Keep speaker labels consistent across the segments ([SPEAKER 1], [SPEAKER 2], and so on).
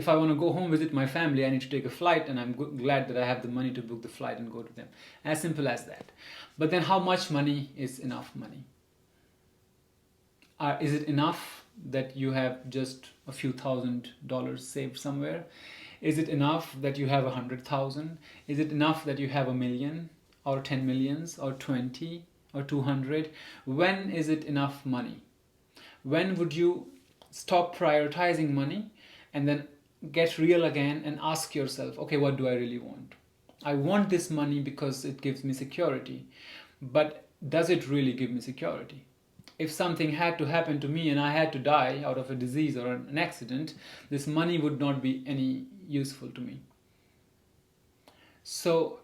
[SPEAKER 1] If I want to go home, visit my family, I need to take a flight, and I'm glad that I have the money to book the flight and go to them. As simple as that. But then how much money is enough money? Is it enough that you have just a few $1,000s saved somewhere? Is it enough that you have 100,000? Is it enough that you have 1 million or 10 millions or 20 or 200? When is it enough money? When would you stop prioritizing money and then get real again and ask yourself, okay, what do I really want? I want this money because it gives me security, but does it really give me security? If something had to happen to me and I had to die out of a disease or an accident, this money would not be any useful to me. So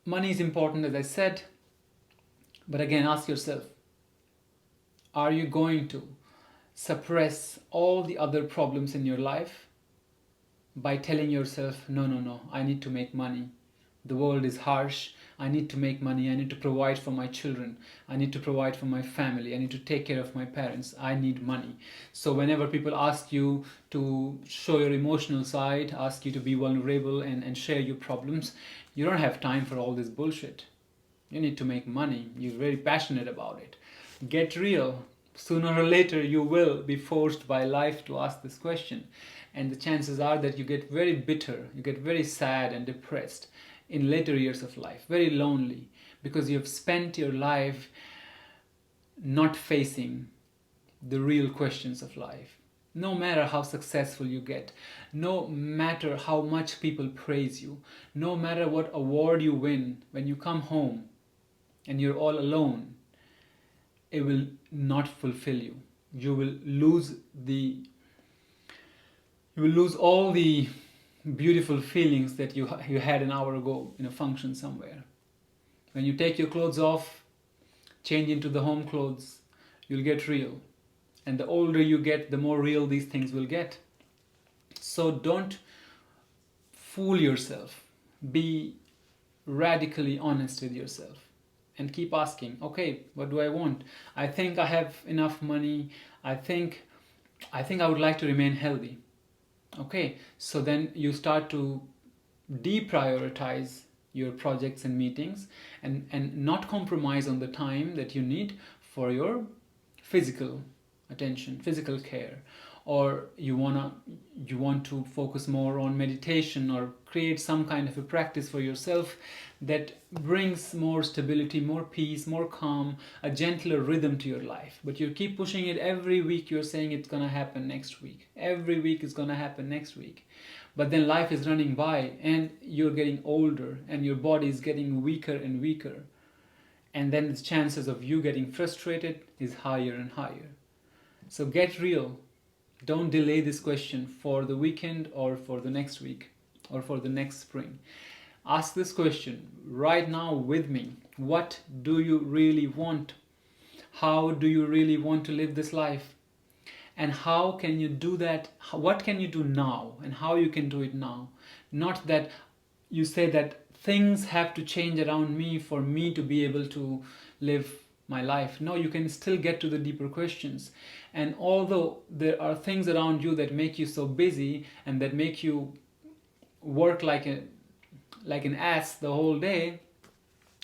[SPEAKER 1] money is important, as I said, but again, ask yourself, are you going to suppress all the other problems in your life by telling yourself, no, I need to make money. The world is harsh. I need to make money. I need to provide for my children. I need to provide for my family. I need to take care of my parents. I need money. So whenever people ask you to show your emotional side, ask you to be vulnerable and share your problems, you don't have time for all this bullshit. You need to make money. You're very passionate about it. Get real. Sooner or later, you will be forced by life to ask this question. And the chances are that you get very bitter, you get very sad and depressed in later years of life, very lonely, because you have spent your life not facing the real questions of life. No matter how successful you get, no matter how much people praise you, no matter what award you win, when you come home and you're all alone, it will not fulfill you. You will lose all the beautiful feelings that you had an hour ago in a function somewhere. When you take your clothes off, change into the home clothes, you'll get real. And the older you get, the more real these things will get. So don't fool yourself. Be radically honest with yourself. And keep asking, okay, what do I want? I think I have enough money. I think I would like to remain healthy. Okay, so then you start to deprioritize your projects and meetings and not compromise on the time that you need for your physical attention, physical care, or you want to focus more on meditation or create some kind of a practice for yourself that brings more stability, more peace, more calm, a gentler rhythm to your life. But you keep pushing it every week. You're saying it's gonna happen next week. Every week is gonna happen next week. But then life is running by and you're getting older and your body is getting weaker and weaker. And then the chances of you getting frustrated is higher and higher. So get real. Don't delay this question for the weekend or for the next week or for the next spring. Ask this question right now with me. What do you really want? How do you really want to live this life? And how can you do that? What can you do now and how you can do it now? Not that you say that things have to change around me for me to be able to live my life. No, you can still get to the deeper questions. And although there are things around you that make you so busy and that make you work like an ass the whole day,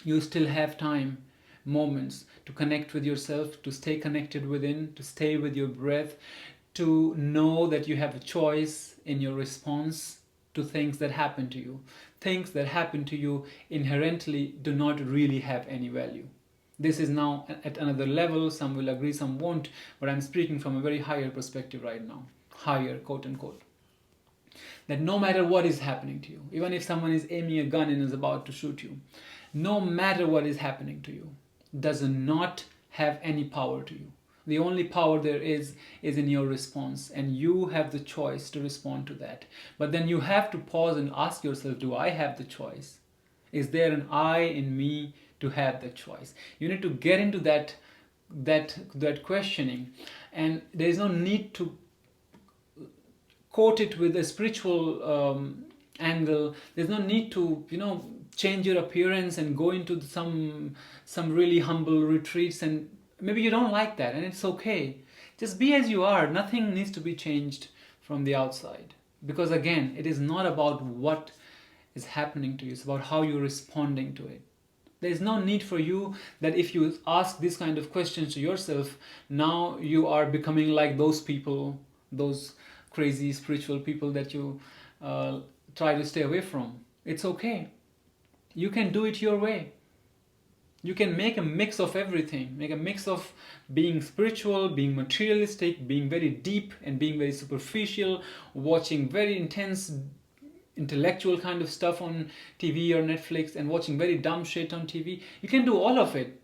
[SPEAKER 1] you still have time, moments to connect with yourself, to stay connected within, to stay with your breath, to know that you have a choice in your response to things that happen to you. Things that happen to you inherently do not really have any value. This is now at another level. Some will agree, some won't, but I'm speaking from a very higher perspective right now. Higher, quote unquote. That no matter what is happening to you, even if someone is aiming a gun and is about to shoot you, no matter what is happening to you, does not have any power to you. The only power there is in your response, and you have the choice to respond to that. But then you have to pause and ask yourself, do I have the choice? Is there an I in me to have the choice? You need to get into that questioning, and there is no need to quote it with a spiritual angle. There's no need to change your appearance and go into some really humble retreats, and maybe you don't like that, and it's okay. Just be as you are. Nothing needs to be changed from the outside. Because again, it is not about what is happening to you, it's about how you're responding to it. There is no need for you that if you ask this kind of questions to yourself, now you are becoming like those people, those crazy spiritual people that you try to stay away from. It's okay. You can do it your way. You can make a mix of everything. Make a mix of being spiritual, being materialistic, being very deep and being very superficial, watching very intense intellectual kind of stuff on TV or Netflix, and watching very dumb shit on TV. You can do all of it.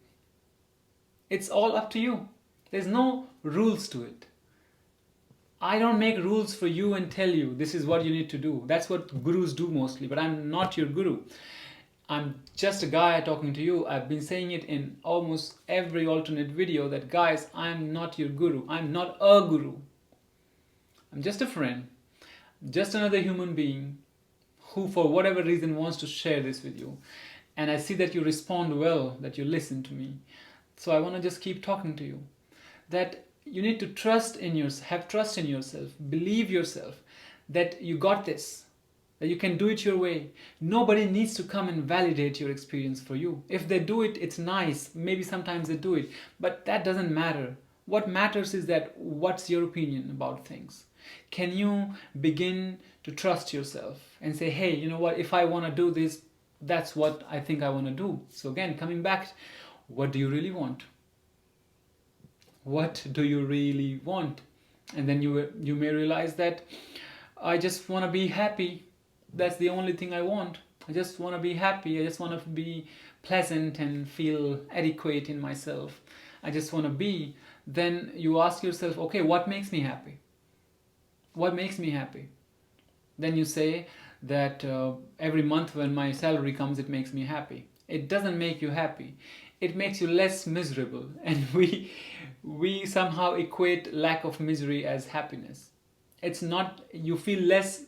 [SPEAKER 1] It's all up to you. There's no rules to it. I don't make rules for you and tell you this is what you need to do. That's what gurus do mostly, but I'm not your guru. I'm just a guy talking to you. I've been saying it in almost every alternate video that, guys, I'm not your guru. I'm not a guru. I'm just a friend, just another human being who for whatever reason wants to share this with you. And I see that you respond well, that you listen to me. So I want to just keep talking to you. That you need to trust in yourself, have trust in yourself, believe yourself that you got this, that you can do it your way. Nobody needs to come and validate your experience for you. If they do it, it's nice. Maybe sometimes they do it, but that doesn't matter. What matters is that what's your opinion about things. Can you begin to trust yourself and say, hey, you know what, if I want to do this, that's what I think I want to do. So again, coming back, what do you really want? What do you really want? And then you may realize that I just want to be happy. That's the only thing I want. I just want to be happy. I just want to be pleasant and feel adequate in myself. I just want to be. Then you ask yourself, okay, what makes me happy? What makes me happy? Then you say that every month when my salary comes, it makes me happy. It doesn't make you happy. It makes you less miserable. And we somehow equate lack of misery as happiness. It's not, you feel less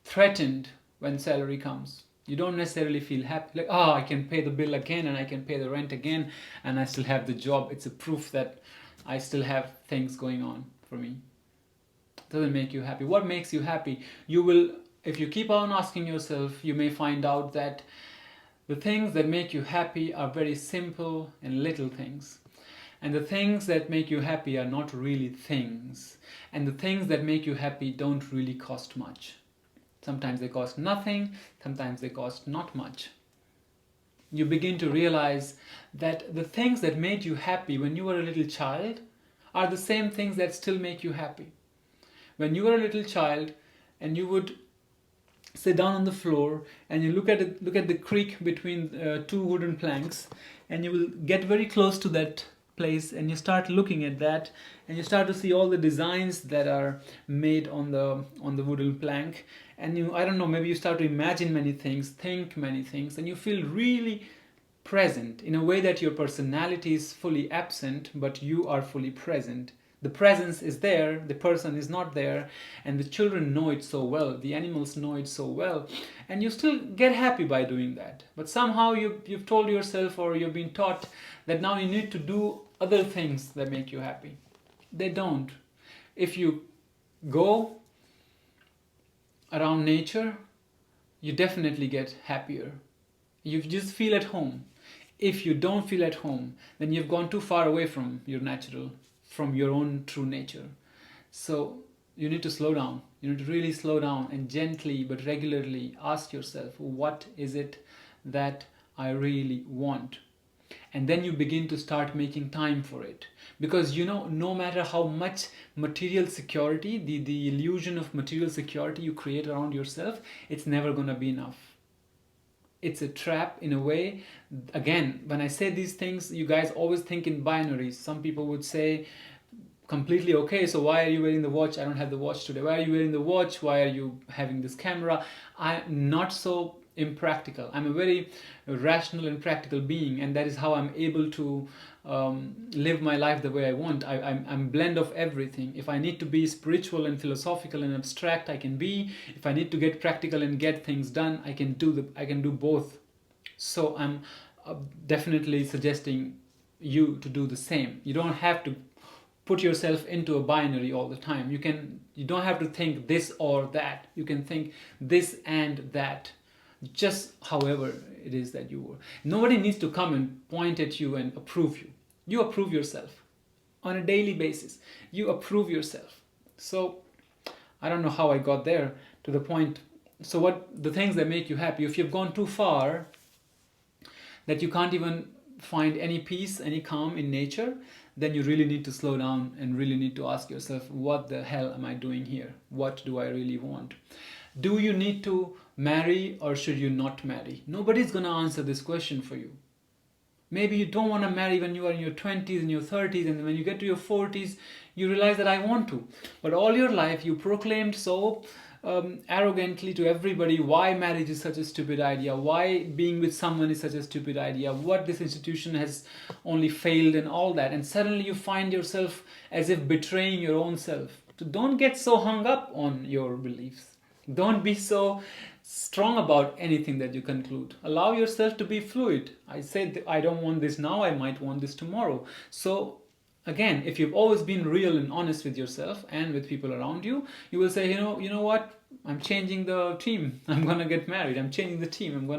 [SPEAKER 1] threatened when salary comes. You don't necessarily feel happy, like, oh, I can pay the bill again and I can pay the rent again and I still have the job. It's a proof that I still have things going on for me. It doesn't make you happy. What makes you happy? You will, if you keep on asking yourself, you may find out that the things that make you happy are very simple and little things. And the things that make you happy are not really things. And the things that make you happy don't really cost much. Sometimes they cost nothing, sometimes they cost not much. You begin to realize that the things that made you happy when you were a little child are the same things that still make you happy. When you were a little child and you would sit down on the floor and you look at the creek between two wooden planks, and you will get very close to that place and you start looking at that and you start to see all the designs that are made on the wooden plank, and you, I don't know, maybe you start to imagine many things, think many things, and you feel really present in a way that your personality is fully absent but you are fully present. The presence is there, the person is not there, and the children know it so well, the animals know it so well, and you still get happy by doing that. But somehow you've told yourself, or you've been taught, that now you need to do other things that make you happy. They don't. If you go around nature, you definitely get happier. You just feel at home. If you don't feel at home, then you've gone too far away from your natural, from your own true nature. So you need to slow down. You need to really slow down and gently but regularly ask yourself, what is it that I really want? And then you begin to start making time for it. Because you know, no matter how much material security, the illusion of material security you create around yourself, it's never going to be enough. It's a trap in a way. Again, when I say these things, you guys always think in binaries. Some people would say, completely okay, so why are you wearing the watch? I don't have the watch today. Why are you wearing the watch? Why are you having this camera? I'm not so impractical. I'm a very rational and practical being, and that is how I'm able to live my life the way I want. I'm a blend of everything. If I need to be spiritual and philosophical and abstract, I can be. If I need to get practical and get things done, I can do both. So I'm definitely suggesting you to do the same. You don't have to put yourself into a binary all the time. You don't have to think this or that. You can think this and that, just however it is that you were. Nobody needs to come and point at you and approve you. You approve yourself on a daily basis. You approve yourself. So I don't know how I got there to the point. So what the things that make you happy, if you've gone too far that you can't even find any peace, any calm in nature, then you really need to slow down and really need to ask yourself, what the hell am I doing here? What do I really want? Do you need to marry or should you not marry? Nobody's going to answer this question for you. Maybe you don't want to marry when you are in your 20s and your 30s, and when you get to your 40s, you realize that I want to. But all your life you proclaimed so arrogantly to everybody why marriage is such a stupid idea, why being with someone is such a stupid idea, what this institution has only failed and all that. And suddenly you find yourself as if betraying your own self. So don't get so hung up on your beliefs. Don't be so strong about anything that you conclude. Allow yourself to be fluid. I said I don't want this now, I might want this tomorrow. So again, if you've always been real and honest with yourself and with people around you, you will say, you know what? I'm changing the team. I'm gonna get married. I'm changing the team.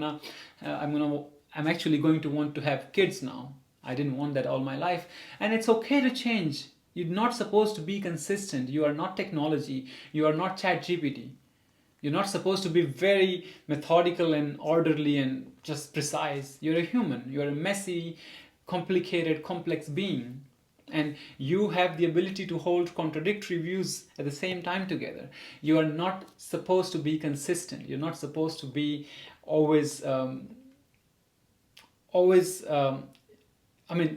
[SPEAKER 1] I'm actually going to want to have kids now. I didn't want that all my life, and it's okay to change. You're not supposed to be consistent. You are not technology. You are not ChatGPT. You're not supposed to be very methodical and orderly and just precise. You're a human. You're a messy, complicated, complex being. And you have the ability to hold contradictory views at the same time together. You are not supposed to be consistent. You're not supposed to be always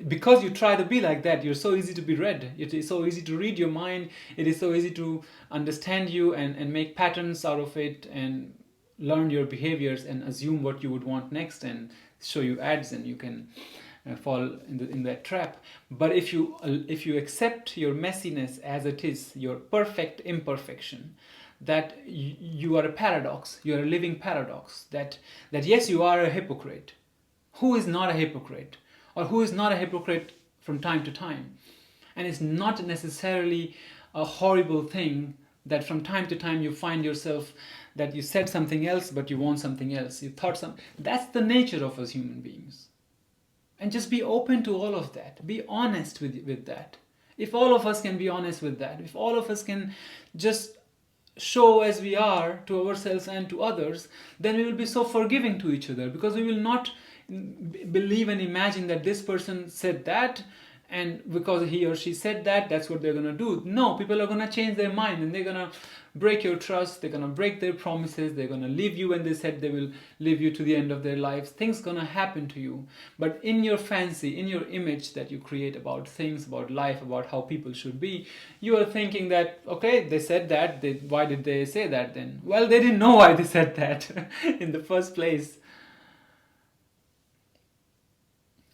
[SPEAKER 1] because you try to be like that, you're so easy to be read. It is so easy to read your mind. It is so easy to understand you and make patterns out of it and learn your behaviors and assume what you would want next and show you ads, and you can fall in that trap. But if you accept your messiness as it is, your perfect imperfection, that you are a paradox, you are a living paradox, that yes, you are a hypocrite. Who is not a hypocrite? Or who is not a hypocrite from time to time? And it's not necessarily a horrible thing that from time to time you find yourself that you said something else but you want something else. You thought something. That's the nature of us human beings. And just be open to all of that. Be honest with that. If all of us can be honest with that, if all of us can just show as we are to ourselves and to others, then we will be so forgiving to each other, because we will not believe and imagine that this person said that, and because he or she said that, that's what they're going to do. No, people are going to change their mind and they're going to break your trust, they're going to break their promises, they're going to leave you when they said they will leave you to the end of their lives. Things going to happen to you. But in your fancy, in your image that you create about things, about life, about how people should be, you are thinking that, okay, they said that, why did they say that then? Well, they didn't know why they said that in the first place.